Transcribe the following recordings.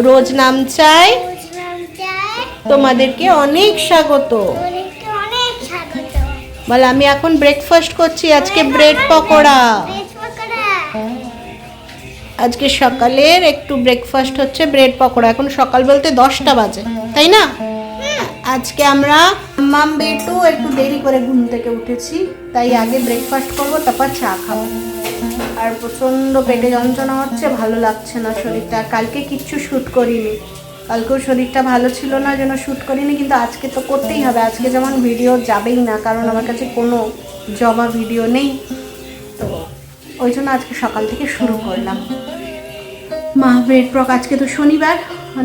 রোজ নাম চাই তোমাদেরকে অনেক স্বাগত। বল আমি এখন ব্রেকফাস্ট করছি, আজকে ব্রেড পকোড়া। আজকে সকালের একটু ব্রেকফাস্ট হচ্ছে ব্রেড পকোড়া। এখন সকাল বলতে 10টা বাজে, তাই না? আজকে আমরা মাম বেটু একটু দেরি করে ঘুম থেকে উঠেছি, তাই আগে ব্রেকফাস্ট করবো, তারপর চা খাবো। আর প্রচণ্ড পেটে যন্ত্রণা হচ্ছে, ভালো লাগছে না শরীরটা। কালকে কিচ্ছু শ্যুট করিনি, কালকেও শরীরটা ভালো ছিল না, যেন শ্যুট করিনি। কিন্তু আজকে তো করতেই হবে, আজকে যেমন ভিডিও যাবেই না, কারণ আমার কাছে কোনো জমা ভিডিও নেই। তো ওই জন্য আজকে সকাল থেকে শুরু করলাম। মা ব্রেড পক, আজকে তো শনিবার,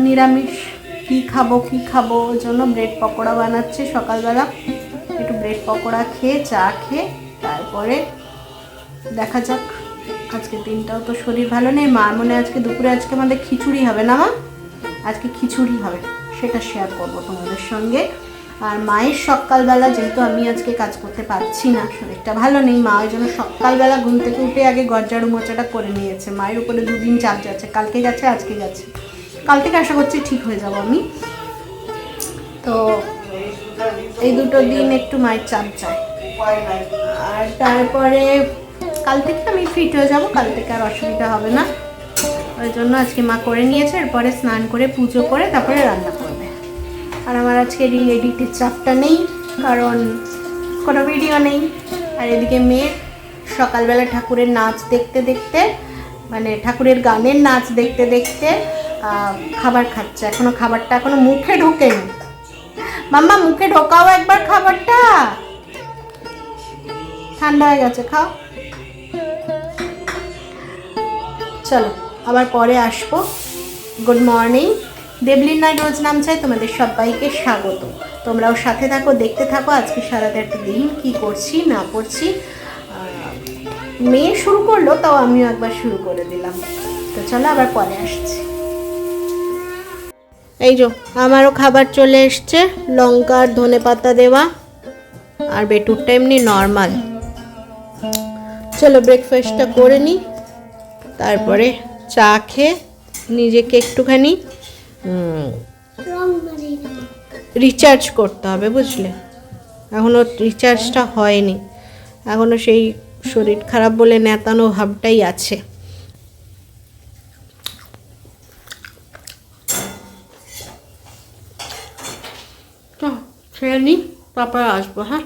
নিরামিষ। কী খাবো ওই জন্য ব্রেড পকোড়া বানাচ্ছে সকালবেলা। একটু ব্রেড পকোড়া খেয়ে চা খেয়ে তারপরে দেখা যাক। আজকে দিনটাও তো শরীর ভালো নেই। মা মনে আজকে দুপুরে আজকে আমাদের খিচুড়ি হবে না মা? আজকে খিচুড়ি হবে, সেটা শেয়ার করবো তোমাদের সঙ্গে। আর মায়ের সকালবেলা, যেহেতু আমি আজকে কাজ করতে পারছি না, শরীরটা ভালো নেই, মা ওই জন্য সকালবেলা ঘুম থেকে উঠে আগে গজ্জাড়ু মোচাটা করে নিয়েছে। মায়ের উপরে 2 দিন চাপ যাচ্ছে, কালকে গেছে আজকে গেছে। কাল থেকে আশা করছি ঠিক হয়ে যাব আমি। তো এই 2 দিন একটু মায়ের চাপ যায়, আর তারপরে কাল থেকে আমি ফিট হয়ে যাব, কাল থেকে আর অসুবিধা হবে না। ওই জন্য আজকে মা করে নিয়েছে, এরপরে স্নান করে পুজো করে তারপরে রান্না করবে। আর আমার আজকে এডিটের চাপটা নেই, কারণ কোনো ভিডিও নেই। আর এদিকে মেয়ের সকালবেলা ঠাকুরের নাচ দেখতে দেখতে, মানে ঠাকুরের গানের নাচ দেখতে দেখতে খাবার খাচ্ছে। খাবারটা এখনো মুখে ঢোকেনি। মাম্মা মুখে ঢোকাও একবার খাবারটা, ঠান্ডা হয়ে গেছে, খাও। চলো আবার পরে আসবো। Good morning. দেবলিন নয় রোজ নাম চাই তোমাদের সবাইকে স্বাগত। তোমরাও সাথে থাকো, দেখতে থাকো আজকে সারাটা একটা দিন কী করছি না করছি। মেয়ে শুরু করলো, তাও আমিও একবার শুরু করে দিলাম। তো চলো আবার পরে আসছি। এই যে আমারও খাবার চলে এসছে, লঙ্কা আর ধনে পাতা দেওয়া, আর বেটুরটা এমনি নর্মাল। চলো ব্রেকফাস্টটা করে নিই, তারপরে চা খেয়ে নিজেকে একটুখানি রিচার্জ করতে হবে, বুঝলে? এখনও রিচার্জটা হয়নি, এখনও সেই শরীর খারাপ বলে নেতানো ভাবটাই আছে। তো খেয়ে নিই, তারপরে আসবো। হ্যাঁ,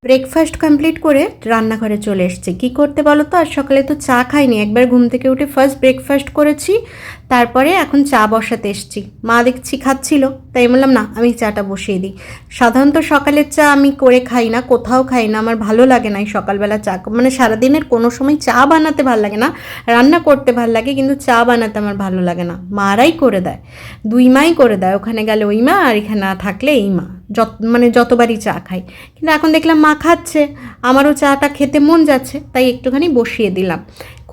ব্রেকফাস্ট কমপ্লিট করে রান্নাঘরে চলে এসেছি। কী করতে বলো তো? আর সকালে তো চা খাইনি, একবার ঘুম থেকে উঠে ফার্স্ট ব্রেকফাস্ট করেছি, তারপরে এখন চা বসাতে এসেছি। মা দেখছি খাচ্ছিল, তাই বললাম না আমি চাটা বসিয়ে দিই। সাধারণত সকালের চা আমি করে খাই না, কোথাও খাই না, আমার ভালো লাগে না এই সকালবেলা চা, মানে সারাদিনের কোনো সময় চা বানাতে ভালো লাগে না, রান্না করতে ভালো লাগে, কিন্তু চা বানাতে আমার ভালো লাগে না। মারাই করে দেয়, 2 মাই করে দেয়, ওখানে গেলে ওই মা আর এখানে না থাকলে এই মা, যতবারই চা খাই। কিন্তু এখন দেখলাম মা খাচ্ছে, আমারও চাটা খেতে মন যাচ্ছে, তাই একটুখানি বসিয়ে দিলাম।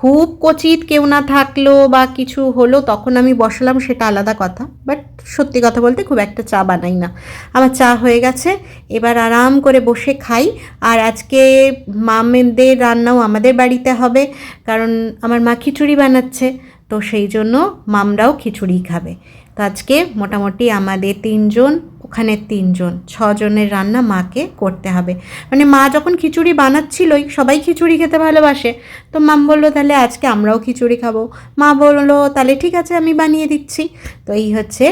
খুব কচিত কেউ না থাকলো বা কিছু হলো তখন আমি বসালাম, সেটা আলাদা কথা, বাট সত্যি কথা বলতে খুব একটা চা বানাই না। আমার চা হয়ে গেছে, এবার আরাম করে বসে খাই। আর আজকে মামেদের রান্নাও আমাদের বাড়িতে হবে, কারণ আমার মা খিচুড়ি বানাচ্ছে, তো সেই জন্য মামরাও খিচুড়ি খাবে। তো আজকে মোটামুটি আমাদের 3 জন, ওখানে 3 জন, 6 জনের রান্না মাকে করতে হবে। মানে মা যখন খিচুড়ি বানাচ্ছিলই, সবাই খিচুড়ি খেতে ভালোবাসে, তো মাম বললো তাহলে আজকে আমরাও খিচুড়ি খাবো। মা বললো তাহলে ঠিক আছে আমি বানিয়ে দিচ্ছি। তো এই হচ্ছে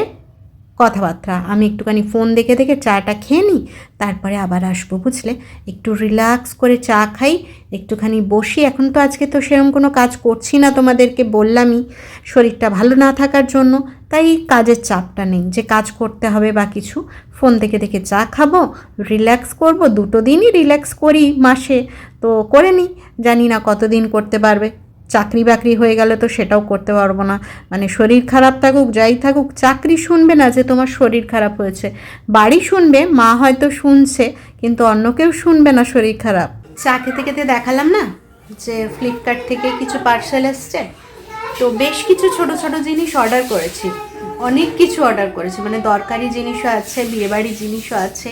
কথাবার্তা। আমি একটুখানি ফোন দেখে দেখে চাটা খেয়ে নিই, তারপরে আবার আসবো, বুঝলে? একটু রিল্যাক্স করে চা খাই, একটুখানি বসি। এখন তো আজকে তো সেরকম কোনো কাজ করছি না, তোমাদেরকে বললামই শরীরটা ভালো না থাকার জন্য, তাই কাজের চাপটা নেই যে কাজ করতে হবে বা কিছু। ফোন দেখে দেখে চা খাবো, রিল্যাক্স করব। 2 দিনই রিল্যাক্স করি মাসে, তো করে নিই, জানি না কতদিন করতে পারবে। চাকরি বাকরি হয়ে গেলে তো সেটাও করতে পারবো না। মানে শরীর খারাপ থাকুক যাই থাকুক, চাকরি শুনবে না যে তোমার শরীর খারাপ হয়েছে, বাড়ি শুনবে, মা হয়তো শুনছে, কিন্তু অন্য কেউ শুনবে না শরীর খারাপ। চা খেতে খেতে দেখালাম না যে ফ্লিপকার্ট থেকে কিছু পার্সেল এসছে, তো বেশ কিছু ছোট ছোট জিনিস অর্ডার করেছি, অনেক কিছু অর্ডার করেছি, মানে দরকারি জিনিসও আছে, বিয়েবাড়ির জিনিসও আছে।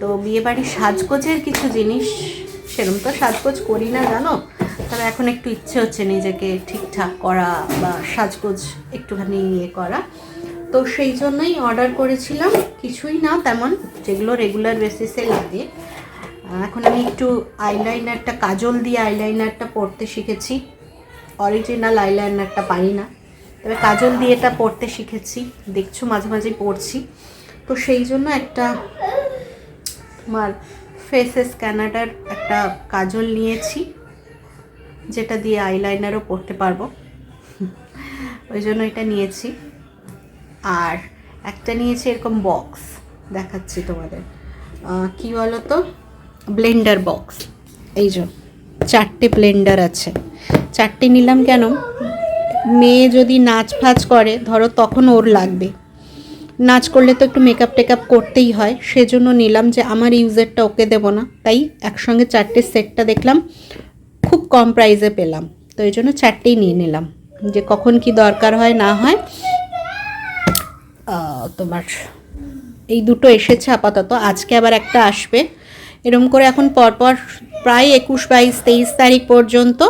তো বিয়েবাড়ির সাজগোজের কিছু জিনিস, সেরকম তো সাজগোজ করি না জানো, তবে এখন একটু ইচ্ছে হচ্ছে নিজেকে ঠিকঠাক করা বা সাজগোজ একটুখানি ইয়ে করা, তো সেই জন্যই অর্ডার করেছিলাম। কিছুই না তেমন, যেগুলো রেগুলার বেসিসে লাগে। এখন আমি একটু আইলাইনারটা, কাজল দিয়ে আইলাইনারটা পরতে শিখেছি। অরিজিনাল আইলাইনারটা পারি না, তবে কাজল দিয়ে এটা পরতে শিখেছি, দেখছো মাঝে মাঝে পরছি। তো সেই জন্য একটা আমার ফেসেস ক্যানাডার একটা কাজল নিয়েছি, যেটা দিয়ে আইলাইনারও পরতে পারবো, ওই জন্য এটা নিয়েছি। আর একটা নিয়েছি এরকম বক্স, দেখাচ্ছি তোমাদের, কি বলো তো, ব্লেন্ডার বক্স। এই যে 4টে ব্লেন্ডার আছে, 4টে নিলাম কেন, মেয়ে যদি নাচ ফাচ করে ধরো তখন ওর লাগবে, নাচ করলে তো একটু মেকআপ টেকআপ করতেই হয়, সেজন্য নিলাম যে আমার ইউজেরটা ওকে দেবো না, তাই একসঙ্গে 4টে সেটটা দেখলাম খুব কম প্রাইসে পেলাম, তো এই জন্য 4টেই নিয়ে নিলাম, যে কখন কি দরকার হয় না হয়। তোমার এই দুটো এসেছে আপাতত, আজকে আবার একটা আসবে, এরম করে এখন পরপর প্রায় 21, 22, 23 তারিখ পর্যন্ত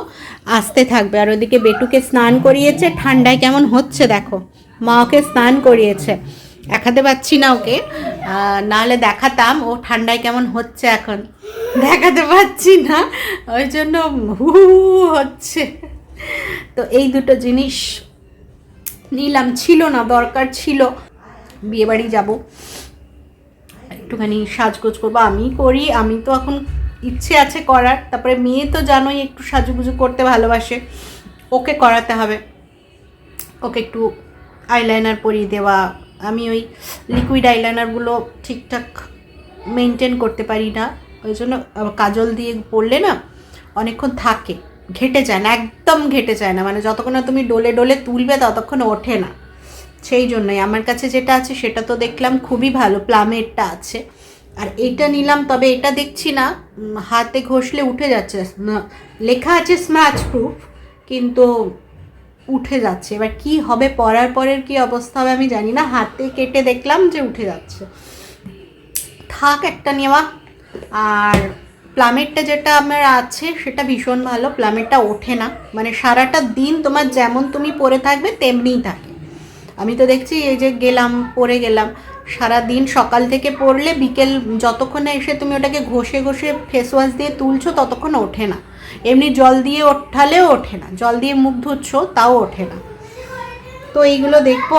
আসতে থাকবে। আর ওদিকে বেটুকে স্নান করিয়েছে, ঠান্ডায় কেমন হচ্ছে দেখো, মা ওকে স্নান করিয়েছে, দেখাতে পাচ্ছি না ওকে, নাহলে দেখাতাম, ও ঠান্ডায় কেমন হচ্ছে এখন দেখাতে পাচ্ছি না, ওই জন্য হু হচ্ছে। তো এই দুটো জিনিস নিলাম, ছিল না, দরকার ছিল, বিয়েবাড়ি যাব, একটুখানি সাজগোজ করবো, আমি করি, আমি তো এখন ইচ্ছে আছে করার, তারপরে মেয়ে তো জানোই একটু সাজুগুজু করতে ভালোবাসে, ওকে করাতে হবে, ওকে একটু আইলাইনার পরিয়ে দেওয়া, আমি ওই লিকুইড আইলাইনারগুলো ঠিকঠাক মেনটেন করতে পারি না, ওই জন্য কাজল দিয়ে পরলে না অনেকক্ষণ থাকে, ঘেটে যায় না, একদম ঘেটে যায় না, মানে যতক্ষণ না তুমি ডোলে ডোলে তুলবে ততক্ষণ ওঠে না, সেই জন্যই আমার কাছে যেটা আছে সেটা তো দেখলাম খুবই ভালো, প্লামেরটা আছে, আর এইটা নিলাম, তবে এটা দেখছি না হাতে ঘষলে উঠে যাচ্ছে, লেখা আছে স্ম্যাচ প্রুফ, কিন্তু উঠে যাচ্ছে, এবার কি হবে পরার পরের কি অবস্থা হবে আমি জানি না, হাতে কেটে দেখলাম যে উঠে যাচ্ছে, থাক একটা নেওয়া। আর প্লামেরটা যেটা আমার আছে সেটা ভীষণ ভালো, প্লামেরটা ওঠে না, মানে সারাটা দিন তোমার যেমন তুমি পরে থাকবে তেমনিই থাকে, আমি তো দেখছি এই যে গেলাম পরে গেলাম, সারা দিন সকাল থেকে পরলে বিকেল যতক্ষণে এসে তুমি ওটাকে ঘষে ঘষে ফেস ওয়াশ দিয়ে তুলছো ততক্ষণ ওঠে না, এমনি জল দিয়ে ওঠালেও ওঠে না, জল দিয়ে মুখ ধুচ্ছ তাও ওঠে না। তো এইগুলো দেখবো,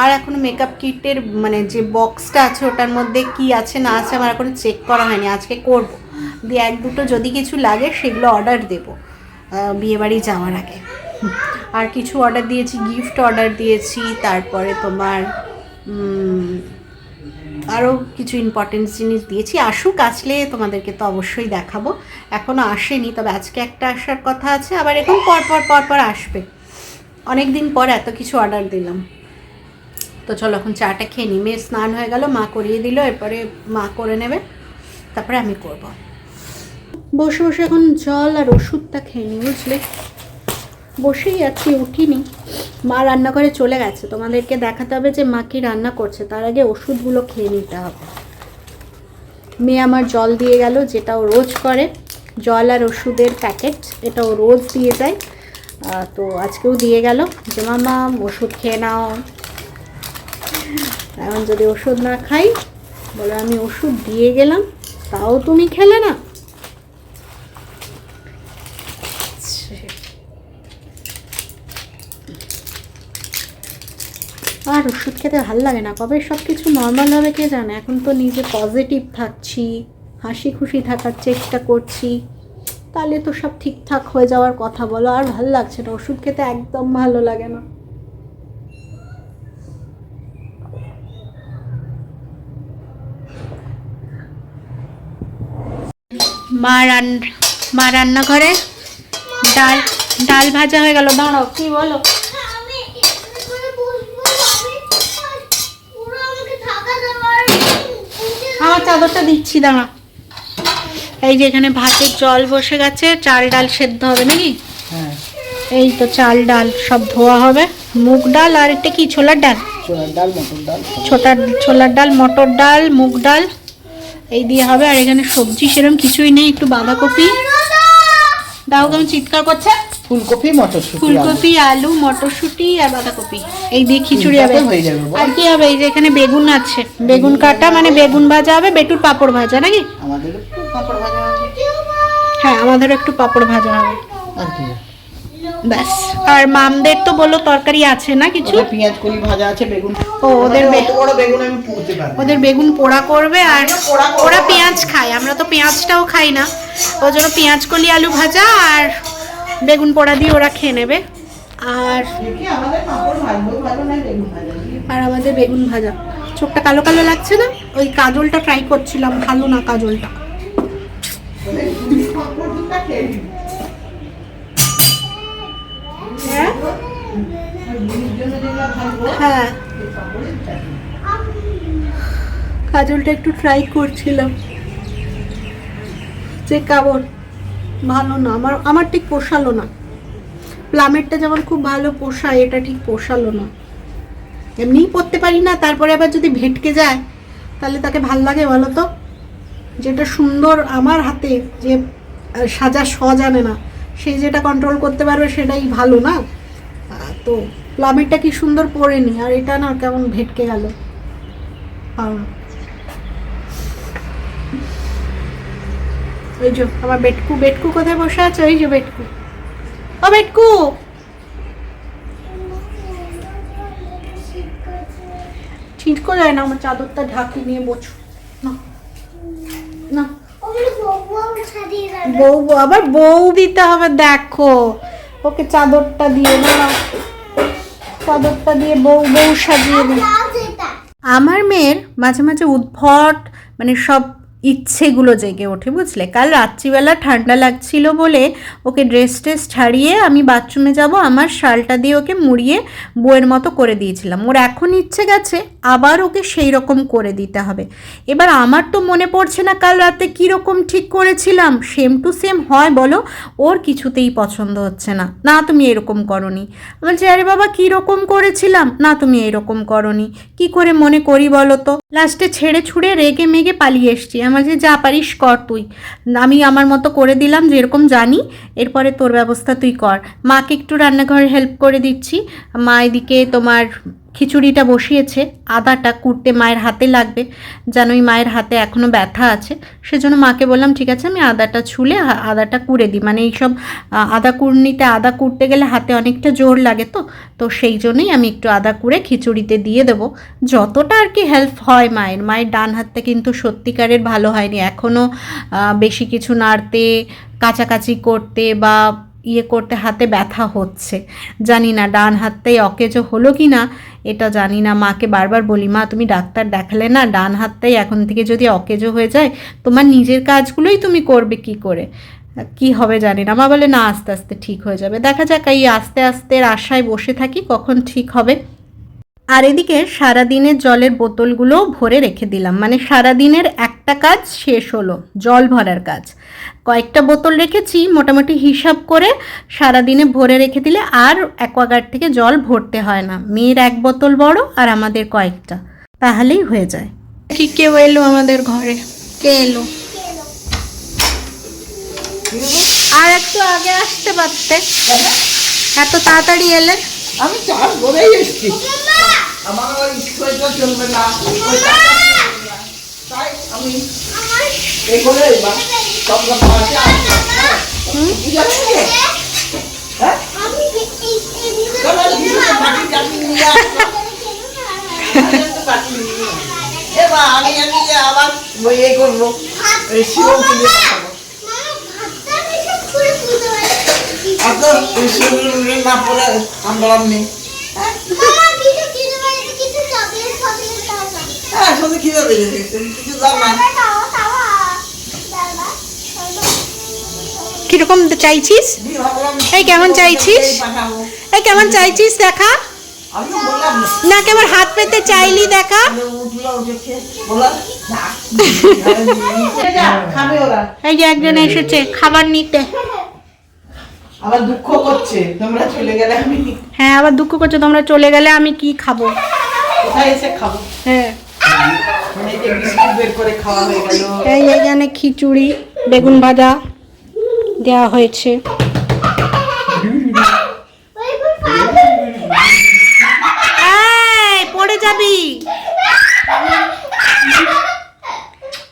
আর এখন মেকআপ কিটের মানে যে বক্সটা আছে ওটার মধ্যে কি আছে না আছে আমার এখন চেক করা হয়নি, আজকে করব, দিয়ে 1-2টো যদি কিছু লাগে সেগুলো অর্ডার দেবো বিয়েবাড়ি যাওয়ার আগে। আর কিছু অর্ডার দিয়েছি, গিফট অর্ডার দিয়েছি, তারপরে তোমার আরও কিছু ইম্পর্টেন্ট জিনিস দিয়েছি, আসুক, আসলে তোমাদেরকে তো অবশ্যই দেখাবো, এখনও আসেনি, তবে আজকে একটা আসার কথা আছে, আবার এখন পরপর আসবে, অনেক দিন পর এত কিছু অর্ডার দিলাম। তো চলো এখন চাটা খেয়ে নিই, মেয়ে স্নান হয়ে গেল, মা করিয়ে দিল, এরপরে মা করে নেবে, তারপরে আমি করব। বসে বসে এখন জল আর ওষুধটা খেয়ে নিই, বুঝলে, বসেই আছি, উঠিনি, মা রান্নাঘরে চলে গেছে, তোমাদেরকে দেখাতে হবে যে মা কি রান্না করছে, তার আগে ওষুধগুলো খেয়ে নিতে হবে। মেয়ে আমার জল দিয়ে গেল, যেটা ও রোজ করে, জল আর ওষুধের প্যাকেট, এটা ও রোজ দিয়ে যায়, তো আজকেও দিয়ে গেল যে মামা ওষুধ খেয়ে নাও, এখন যদি ওষুধ না খাই বলে আমি ওষুধ দিয়ে গেলাম তাও তুমি খেলে না, আর ওষুধ খেতে ভালো লাগে না, কবে সব কিছু নর্মাল হবে কে জানে, এখন তো নিজে পজিটিভ থাকছি, হাসি খুশি থাকার চেষ্টা করছি, তাহলে তো সব ঠিকঠাক হয়ে যাওয়ার কথা, বলো, আর ভালো লাগছে না, ওষুধ খেতে একদম ভালো লাগে না। মা রান্নাঘরে ডাল ভাজা হয়ে গেল, দাঁড়াও, কি বলো, আমার চাদরটা দিচ্ছি, দাঁড়া, এই যে এখানে ভাতের জল বসে গেছে, চাল ডাল সেদ্ধ হবে নাকি, এই তো চাল ডাল সব ধোয়া হবে, মুগ ডাল আর এটা কি ছোলার ডাল, ছোলার ডাল, মটর ডাল, মুগ ডাল এই দিয়ে হবে, আর এখানে সবজি সেরকম কিছুই নেই, একটু বাঁধাকপি, দাও কেমন চিৎকার করছে। ফুলকপি মটরশুঁটি, ফুলকপি আলু মটরশুঁটি আর বাঁধাকপি এই দিয়ে খিচুড়ি হবে। আর কি হবে, এই যে এখানে বেগুন আছে, বেগুন কাটা মানে বেগুন ভাজা হবে, বেটুর পাঁপড় ভাজা নাকি? আমাদের একটু পাঁপড় ভাজা হবে। হ্যাঁ আমাদেরও একটু পাঁপড় ভাজা হবে আর কি ব্যাস। আর মামদের তো বলো তরকারি আছে না কিছু? পেঁয়াজ কলি ভাজা আছে, বেগুন। ও ওদের বড় বেগুন আমি পুড়তে পারি। ওদের বেগুন পোড়া করবে, আর ওরা পেঁয়াজ খায়, আমরা তো পেঁয়াজটাও খাই না, ওই জন্য পেঁয়াজ কলি আলু ভাজা আর বেগুন পোড়া দিয়ে ওরা খেয়ে নেবে। আর আমাদের বেগুন ভাজা। চোখটা কালো কালো লাগছে না? ওই কাজলটা ট্রাই করছিলাম, ভালো না কাজলটা। হ্যাঁ কাজলটা একটু ট্রাই করছিলাম, যে কেমন ভালো না, আমার ঠিক পোষালো না। প্লামেরটা যেমন খুব ভালো পোষায়, এটা ঠিক পোষালো না। এমনিই পরতে পারি না, তারপরে আবার যদি ভেটকে যায় তাহলে তাকে ভাল লাগে বলো তো? যেটা সুন্দর আমার হাতে, যে সাজা জানে না, সে যেটা কন্ট্রোল করতে পারবে সেটাই ভালো না। তো প্লামেরটা কি সুন্দর পরেনি, আর এটা না কেমন ভেটকে গেল। ওই যে আমার বেটকু কোথায় বসে আছে? ওই যে বেটকু, ও বেটকু, ছিটকো যায় না, আমার চাদরটা ঢাকি নিয়ে বসো না না। বউ আবার বউ দিতে হবে, দেখো ওকে চাদরটা দিয়ে না, চাদরটা দিয়ে বউ সাজিয়ে দিই। আমার মেয়ের মাঝে মাঝে উদ্ভট মানে সব ইচ্ছেগুলো জেগে ওঠে, বুঝলে? কাল রাত্রিবেলা ঠান্ডা লাগছিল বলে ওকে ড্রেস ছাড়িয়ে আমি বাথরুমে যাব, আমার শালটা দিয়ে ওকে মুড়িয়ে বইয়ের মতো করে দিয়েছিলাম। ওর এখন ইচ্ছে গেছে আবার ওকে সেই রকম করে দিতে হবে। এবার আমার তো মনে পড়ছে না কাল রাতে কীরকম ঠিক করেছিলাম, সেম টু সেম হয় বলো? ওর কিছুতেই পছন্দ হচ্ছে না, না তুমি এরকম করনি। বলছে আরে বাবা কীরকম করেছিলাম, না তুমি এরকম করনি, কি করে মনে করি বলো তো? লাস্টে ছেড়ে ছুড়ে রেগে মেগে পালিয়ে এসছি। আমার যে যা পারিস কর তুই, আমি আমার মতো করে দিলাম যেরকম জানি, এরপরে তোর ব্যবস্থা তুই কর। মাকে একটু রান্নাঘরে হেল্প করে দিচ্ছি, মা এদিকে তোমার খিচুড়িটা বসিয়েছে, আদাটা কুটতে মায়ের হাতে লাগবে, জানোই মায়ের হাতে এখনও ব্যথা আছে, সেজন্য মাকে বললাম ঠিক আছে আমি আদাটা ছুলে আদাটা কুড়ে দিই, মানে এইসব আদা কুড়নিতে আদা কুড়তে গেলে হাতে অনেকটা জোর লাগে, তো সেই জন্যই আমি একটু আদা কুড়ে খিচুড়িতে দিয়ে দেবো, যতটা আর কি হেল্প হয় মায়ের। মায়ের ডান হাতটা কিন্তু সত্যিকারের ভালো হয়নি, এখনও বেশি কিছু নাড়তে কাচাকাচি করতে বা করতে হাতে ব্যথা হচ্ছে। জানি না ডান হাতটাই অকেজো হলো কি না, এটা জানি না। মাকে বারবার বলি মা তুমি ডাক্তার দেখালে না, ডান হাতটাই এখন থেকে যদি অকেজো হয়ে যায় তোমার নিজের কাজগুলোই তুমি করবে কি করে, কি হবে জানি না। মা বলে না আস্তে আস্তে ঠিক হয়ে যাবে, দেখা যাক, এই আস্তে আস্তে আশায় বসে থাকি কখন ঠিক হবে। আর এদিকে সারাদিনের জলের বোতলগুলো ভরে রেখে দিলাম, মানে সারাদিনের একটা কাজ শেষ হলো, জল ভরার কাজ। কয়েকটা বোতল রেখেছি মোটামুটি হিসাব করে, সারাদিনে ভরে রেখে দিলে আর অ্যাকোয়াগার্ড থেকে জল ভরতে হয় না। মেয়ের এক বোতল বড় আর আমাদের কয়েকটা, তাহলেই হয়ে যায়। কি কেউ এলো আমাদের ঘরে? কে এলো? আর একটু আগে আসতে পারতে, এত তাড়াতাড়ি এলে। আমি চাষ করেই এসেছি, আমার ওই ইচ্ছাটা চলবে না, তাই আমি এই করে সব কথা আমি আবার ইয়ে করবো, শিবকে দিয়ে পাঠাবো। না পরে আন্দোলন নেই, কিরকম চাইছিস? এই কেমন চাইছিস? এই কেমন চাইছিস দেখা না, কেমন হাত পেতে চাইলি দেখা। এই যে একজন এসেছে খাবার নিতে, আবার দুঃখ করছে তোমরা চলে গেলে আমি। হ্যাঁ আবার দুঃখ করছে তোমরা চলে গেলে আমি কি খাবো, কোথায় এসে খাবো? হ্যাঁ বের করে খাওয়া হয়ে গেল। এই এখানে খিচুড়ি বেগুন ভাজা দেওয়া হয়েছে। যাবি?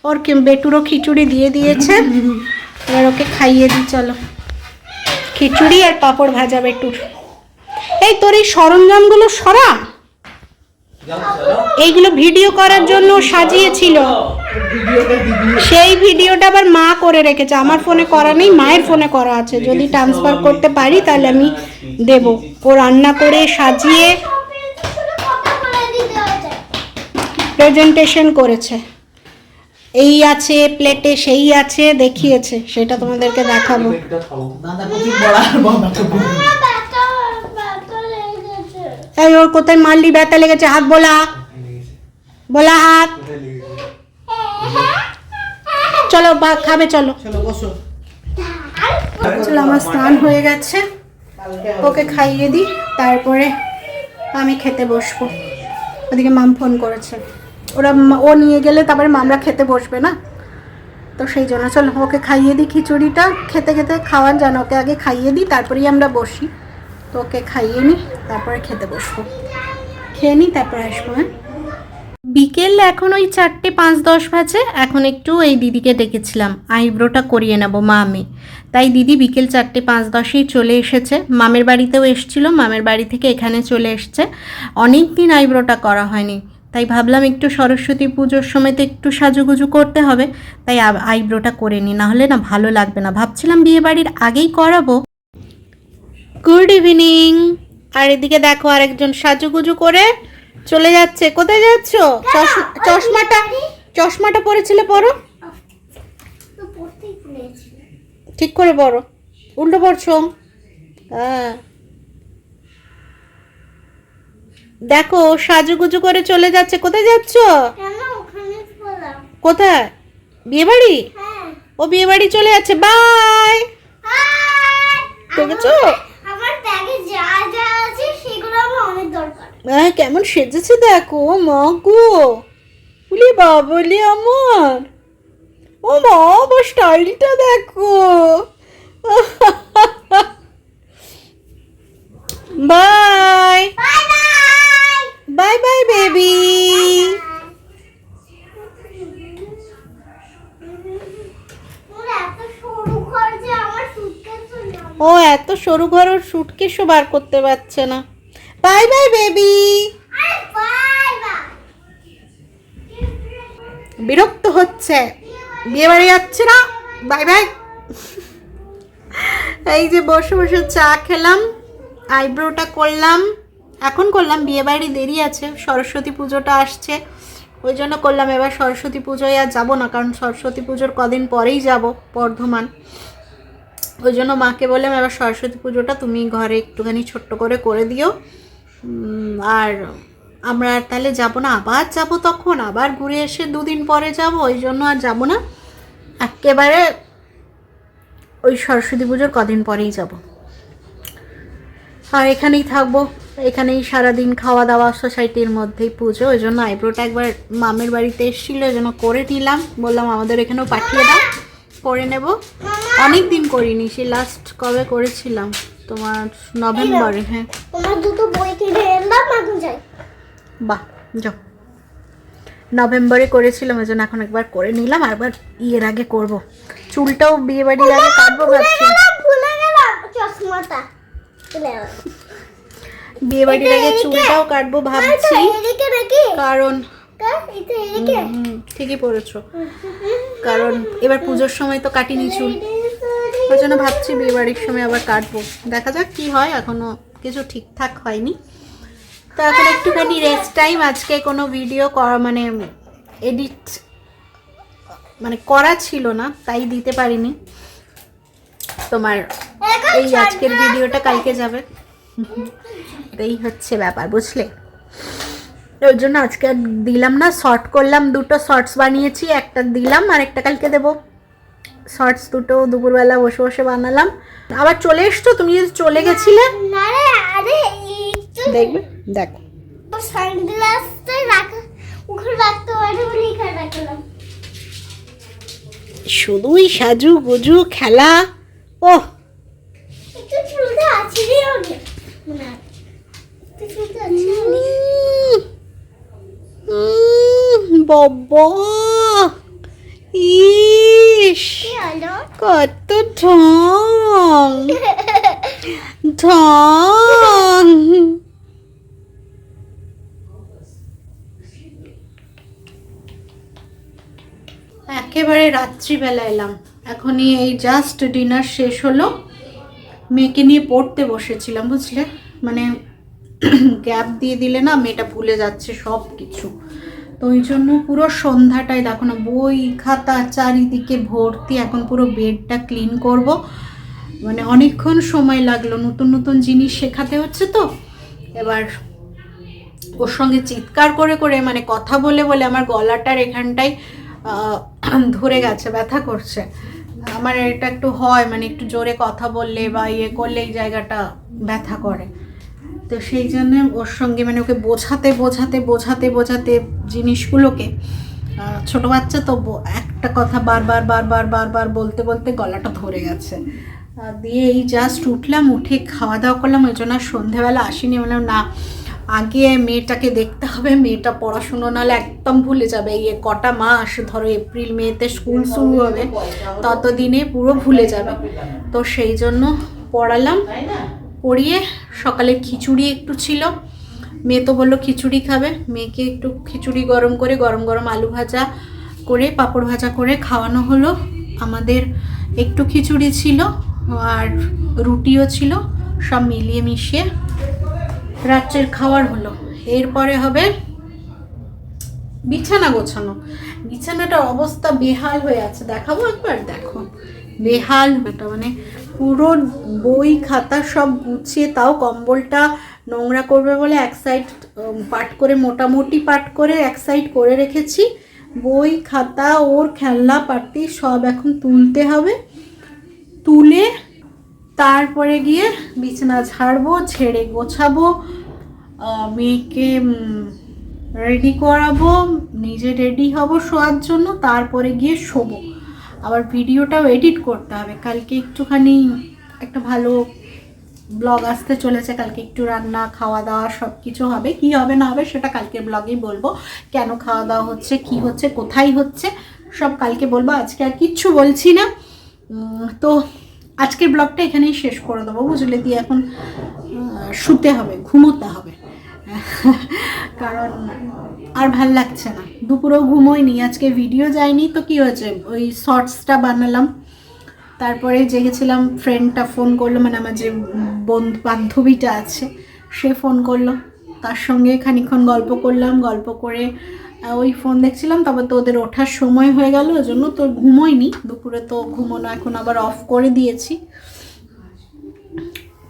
ওর বেটুরও খিচুড়ি দিয়ে দিয়েছে, এবার ওকে খাইয়ে দিই। চলো, খিচুড়ি আর পাঁপড় ভাজা বেটুর। এই তোর এই সরঞ্জামগুলো সরা, এইগুলো ভিডিও করার জন্য সাজিয়েছিল, সেই ভিডিওটা আবার মা করে রেখেছে। আমার ফোনে করা নেই, মায়ের ফোনে করা আছে। যদি ট্রান্সফার করতে পারি তাহলে আমি দেব। ও রান্না করে সাজিয়ে প্রেজেন্টেশন করেছে, এই আছে প্লেটে, সেই আছে, দেখিয়েছে, সেটা তোমাদেরকে দেখাবো। তাই ওর কোথায় মারলি? ব্যথা লেগেছে? হাত বোলা, বোলা হাত। চলো খাবে, চলো চলো। আমার স্নান হয়ে গেছে, ওকে খাইয়ে দিই, তারপরে আমি খেতে বসবো। ওদিকে মাম ফোন করেছে, ওরা ও নিয়ে গেলে তারপরে মামরা খেতে বসবে না, তো সেই জন্য চলো ওকে খাইয়ে দিই। খিচুড়িটা খেতে খেতে খাওয়ার জানো, ওকে আগে খাইয়ে দিই তারপরেই আমরা বসি। তো ওকে খাইয়ে নিই, তারপরে খেতে বসবো, খেয়ে নিই তারপরে আসবো। হ্যাঁ, বিকেল এখন ওই 4:05 বাজে। এখন একটু এই দিদিকে ডেকেছিলাম, আইব্রোটা করিয়ে নেবো মামে, তাই দিদি বিকেল 4:05 চলে এসেছে। মামের বাড়িতেও এসেছিলো, মামের বাড়ি থেকে এখানে চলে এসছে। অনেক দিন আইব্রোটা করা হয়নি, তাই ভাবলাম একটু সরস্বতী পুজোর সময় তো একটু সাজুগুজু করতে হবে, তাই আইব্রোটা করে নিই, নাহলে না ভালো লাগবে না। ভাবছিলাম বিয়ে বাড়ির আগেই করাবো। Good evening. আর এদিকে দেখো আরেকজন সাজুগুজু করে চলে যাচ্ছে। কোথায় যাচ্ছ? চশমাটা পরেছিলে, পরো ঠিক করে, পরো, উল্টো পড়ছো। হ্যাঁ, দেখো সাজুগুজু করে চলে যাচ্ছে। কোথায় যাচ্ছ? কোথায়? বিয়ে বাড়ি? ও বিয়ে বাড়ি চলে যাচ্ছে। বাই। দেখেছো কেমন সেজেছে? দেখো মা গো, বলি বাবলি আমার, ও মা আবার স্টাইলটা দেখো। Bye bye bye baby. ও এত সরু ঘর, ওর সুটকেসও বার করতে পারছে না। Bye bye baby. বিরক্ত হচ্ছে, বিয়ে বাড়ি যাচ্ছে না। Bye bye. এই যে বসে বসে চা খেলাম, আইব্রোটা করলাম, এখন করলাম, বিয়ে বাড়ি দেরি আছে, সরস্বতী পুজোটা আসছে ওই জন্য করলাম। এবার সরস্বতী পুজোয় আর যাবো না, কারণ সরস্বতী পুজোর কদিন পরেই যাব বর্ধমান। ওই জন্য মাকে বললাম এবার সরস্বতী পুজোটা তুমি ঘরে একটুখানি ছোট্ট করে দিও, আর আমরা তাহলে যাব না, আবার যাব, তখন আবার ঘুরে এসে 2 দিন পরে যাব, ওই জন্য আর যাব না, একেবারে ওই সরস্বতী পুজোর কদিন পরেই যাব। আর এখানেই থাকবো, এখানেই সারাদিন খাওয়া দাওয়া, সোসাইটির মধ্যেই পুজো। ওই জন্য আইব্রোটা একবার মামের বাড়িতে এসেছিলো, ওই জন্য করে নিলাম, বললাম আমাদের এখানেও পাঠিয়ে দাও, করে নেব। অনেক দিন করিনি, সেই লাস্ট কবে করেছিলাম, তোমার নভেম্বরে। হ্যাঁ, তোমার দুটো বই কিনে এলাম, এখন যাই। বাহ, যাও। নভেম্বরে করেছিলাম, ওই জন্য এখন একবার করে নিলাম, আর একবার ইয়ের আগে করব। চুলটাও বিয়ে বাড়ির আগে কাটবো ভাবছি। ভুলে গেলাম চশমাটা, বিয়ে বাড়ির আগে চুলটাও কাটবো ভাবছি, কারণ ঠিকই পড়েছো, কারণ এবার পুজোর সময় তো কাটিনি চুল, ওই জন্য ভাবছি বিয়ে বাড়ির সময় আবার কাটবো। দেখা যাক কি হয়, এখনো কিছু ঠিকঠাক হয়নি। তো এখন একটুখানি রেস্ট টাইম, আজকে কোনো ভিডিও করা মানে এডিট মানে করা ছিল না, তাই দিতে পারিনি। তোমার এই আজকের ভিডিওটা কালকে যাবে, এটাই হচ্ছে ব্যাপার, বুঝলে? ওই জন্য আজকে দিলাম না, শর্ট করলাম, 2টো শর্টস বানিয়েছি, একটা দিলাম আর একটা কালকে দেবো। শর্টস 2টো দুপুরবেলা বসে বসে বানালাম। আবার চলে এসছো, তুমি যদি চলে গেছিলে। দেখবে, দেখো সানগ্লাসটা রাখা ওখানে রাখতে পারে বলে এখানে রাখলাম। শুধুই সাজু গুজু খেলা। ও একটু চুলটা আছে রে ওকে, না একটু চুলটা আছে। বাবা, ইস কি হলো? কত ঢং ঢং। একেবারে রাত্রিবেলা এলাম, এখনই এই জাস্ট ডিনার শেষ হলো। মেয়েকে নিয়ে পড়তে বসেছিলাম, বুঝলে, মানে গ্যাপ দিয়ে দিলে না মেয়েটা ভুলে যাচ্ছে সব কিছু। তো ওই জন্য পুরো সন্ধ্যাটায় দেখো না বই খাতা চারিদিকে ভর্তি। এখন পুরো বেডটা ক্লিন করব, মানে অনেকক্ষণ সময় লাগলো, নতুন নতুন জিনিস শেখাতে হচ্ছে তো। এবার ওর সঙ্গে চিৎকার করে করে, মানে কথা বলে বলে আমার গলাটার এখানটায় ধরে গেছে, ব্যথা করছে। আমার এটা একটু হয়, মানে একটু জোরে কথা বললে বা ইয়ে করলে এই জায়গাটা ব্যথা করে। তো সেই জন্য ওর সঙ্গে মানে ওকে বোঝাতে বোঝাতে বোঝাতে বোঝাতে জিনিসগুলোকে, ছোটো বাচ্চা তো একটা কথা বারবার বারবার বারবার বলতে বলতে গলাটা ধরে গেছে। দিয়ে এই জাস্ট উঠলাম, উঠে খাওয়া দাওয়া করলাম। ওই জন্য সন্ধেবেলা আসিনি, বললাম না আগে মেয়েটাকে দেখতে হবে, মেয়েটা পড়াশুনো নাহলে একদম ভুলে যাবে। এই কটা মাস ধরো এপ্রিল মেতে স্কুল শুরু হবে, ততদিনে পুরো ভুলে যাবে। তো সেই জন্য পড়ালাম, পড়িয়ে সকালে খিচুড়ি একটু ছিল, মেয়ে তো বললো খিচুড়ি খাবে। মেয়েকে একটু খিচুড়ি গরম করে গরম গরম আলু ভাজা করে পাঁপড় ভাজা করে খাওয়ানো হলো। আমাদের একটু খিচুড়ি ছিল আর রুটিও ছিল, সব মিলিয়ে মিশিয়ে রাত্রের খাওয়ার হলো। এরপরে হবে বিছানা গোছানো। বিছানাটার অবস্থা বেহাল হয়ে আছে, দেখাবো একবার, দেখো বেহাল। এটা মানে পুরো বই খাতা সব গুছিয়ে, তাও কম্বলটা নোংরা করবে বলে এক সাইড পাট করে, মোটামুটি পাট করে এক সাইড করে রেখেছি। বই খাতা ওর খেলনা পাটি সব এখন তুলতে হবে, তুলে তারপরে গিয়ে বিছানা ঝাড়বো, ঝেড়ে গোছাবো, মেয়েকে রেডি করাবো, নিজে রেডি হব শোয়ার জন্য, তারপরে গিয়ে শোবো। আবার ভিডিওটাও এডিট করতে হবে, কালকে একটুখানি একটা ভালো ব্লগ আসতে চলেছে। কালকে একটু রান্না খাওয়া দাওয়া সব কিছু হবে, কি হবে না হবে সেটা কালকের ব্লগেই বলবো। কেন খাওয়া দাওয়া হচ্ছে, কি হচ্ছে, কোথায় হচ্ছে, সব কালকে বলবো। আজকে আর কিচ্ছু বলছি না। তো আজকের ব্লগটা এখানেই শেষ করে দেবো, বুঝলে। দিয়ে এখন শুতে হবে, ঘুমোতে হবে, কারণ আর ভাল লাগছে না। দুপুরেও ঘুমোইনি, আজকে ভিডিও যায়নি তো কি হয়েছে, ওই শর্টসটা বানালাম। তারপরে জেগেছিলাম, ফ্রেন্ডটা ফোন করলো, মানে আমার যে বান্ধবীটা আছে সে ফোন করলো, তার সঙ্গে খানিকক্ষণ গল্প করলাম। গল্প করে ওই ফোন দেখছিলাম, তারপর তো ওদের ওঠার সময় হয়ে গেল, ওই জন্য তো ঘুমোইনি দুপুরে। তো ঘুমোনো এখন আবার অফ করে দিয়েছি।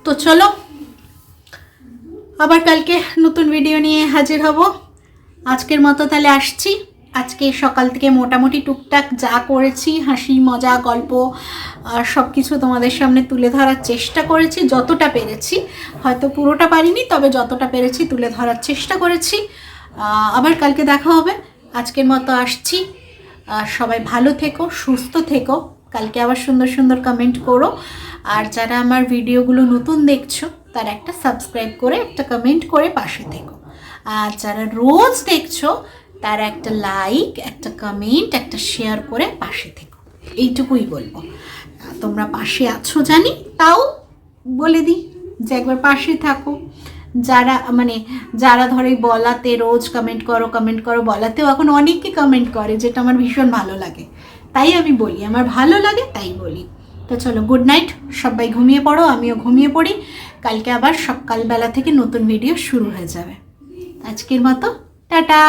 তো চলো আবার কালকে নতুন ভিডিও নিয়ে হাজির হব। আজকের মতো তাহলে আসছি। আজকে সকাল থেকে মোটামুটি টুকটাক যা করেছি, হাসি মজা গল্প সব কিছু তোমাদের সামনে তুলে ধরার চেষ্টা করেছি, যতটা পেরেছি। হয়তো পুরোটা পারিনি, তবে যতটা পেরেছি তুলে ধরার চেষ্টা করেছি। আবার কালকে দেখা হবে। আজকের মতো আসছি। সবাই ভালো থেকো, সুস্থ থেকো। কালকে আবার সুন্দর সুন্দর কমেন্ট করো। আর যারা আমার ভিডিওগুলো নতুন দেখছো তারা একটা সাবস্ক্রাইব করে, একটা কমেন্ট করে পাশে থেকো। আর যারা রোজ দেখছো তারা একটা লাইক, একটা কমেন্ট, একটা শেয়ার করে পাশে থেকো, এইটুকুই বলবো। তোমরা পাশে আছো জানি, তাও বলে দিই যে একবার পাশে থাকো। যারা ধরে বলাতে রোজ কমেন্ট করো বলাতেও এখন অনেকে কমেন্ট করে, যেটা আমার ভীষণ ভালো লাগে, তাই আমি বলি, আমার ভালো লাগে তাই বলি। তো চলো, গুড নাইট, সবাই ঘুমিয়ে পড়ো, আমিও ঘুমিয়ে পড়ি। কালকে আবার সকালবেলা থেকে নতুন ভিডিও শুরু হয়ে যাবে। আজকের মতো টাটা।